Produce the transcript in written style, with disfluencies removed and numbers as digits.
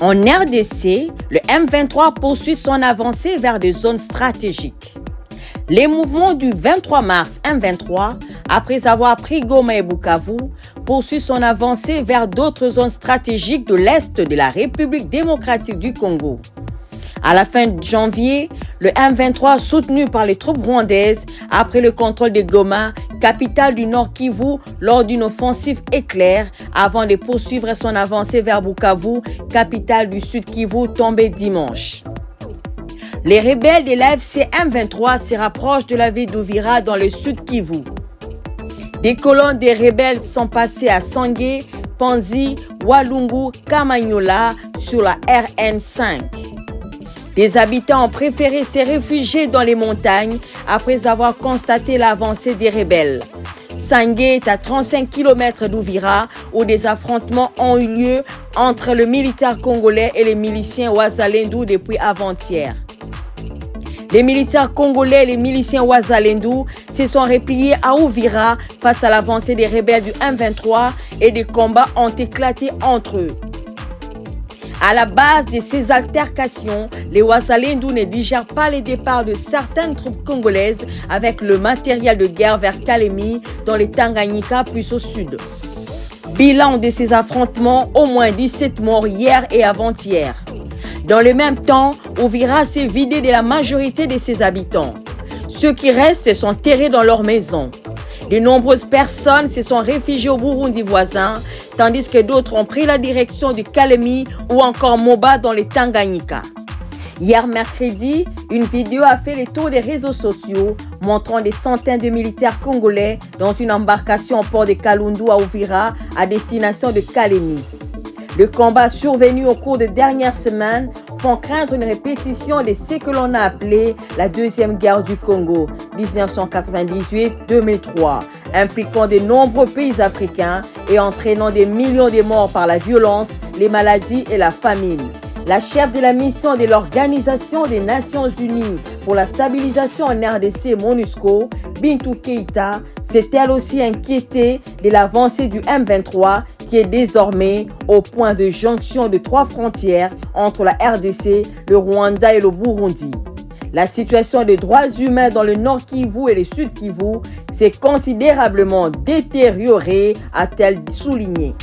En RDC, le M23 poursuit son avancée vers des zones stratégiques. Les mouvements du 23 mars M23, après avoir pris Goma et Bukavu, poursuit son avancée vers d'autres zones stratégiques de l'Est de la République démocratique du Congo. À la fin de janvier, le M23, soutenu par les troupes rwandaises, a pris le contrôle de Goma, capitale du Nord Kivu, lors d'une offensive éclair, avant de poursuivre son avancée vers Bukavu, capitale du Sud Kivu, tombée dimanche. Les rebelles de l'AFC M23 se rapprochent de la ville d'Uvira dans le Sud Kivu. Des colonnes des rebelles sont passées à Sangé, Panzi, Walungu, Kamanyola sur la RN5. Des habitants ont préféré se réfugier dans les montagnes après avoir constaté l'avancée des rebelles. Sangé est à 35 km d'Uvira où des affrontements ont eu lieu entre le militaire congolais et les miliciens Wazalendo depuis avant-hier. Les militaires congolais et les miliciens Wazalendo se sont repliés à Uvira face à l'avancée des rebelles du M23 et des combats ont éclaté entre eux. À la base de ces altercations, les Wazalendo ne digèrent pas les départs de certaines troupes congolaises avec le matériel de guerre vers Kalemi dans les Tanganyika plus au sud. Bilan de ces affrontements, au moins 17 morts hier et avant-hier. Dans le même temps, Uvira s'est vidé de la majorité de ses habitants. Ceux qui restent sont terrés dans leurs maisons. De nombreuses personnes se sont réfugiées au Burundi voisin, tandis que d'autres ont pris la direction du Kalemi ou encore Moba dans les Tanganyika. Hier mercredi, une vidéo a fait le tour des réseaux sociaux montrant des centaines de militaires congolais dans une embarcation au port de Kalundu à Uvira à destination de Kalemi. Le combat survenu au cours des dernières semaines font craindre une répétition de ce que l'on a appelé la Deuxième Guerre du Congo, 1998-2003, impliquant de nombreux pays africains et entraînant des millions de morts par la violence, les maladies et la famine. La chef de la mission de l'Organisation des Nations Unies pour la stabilisation en RDC, MONUSCO, Bintou Keïta, s'est elle aussi inquiétée de l'avancée du M23 qui est désormais au point de jonction de 3 frontières entre la RDC, le Rwanda et le Burundi. La situation des droits humains dans le Nord Kivu et le Sud Kivu s'est considérablement détériorée, a-t-elle souligné.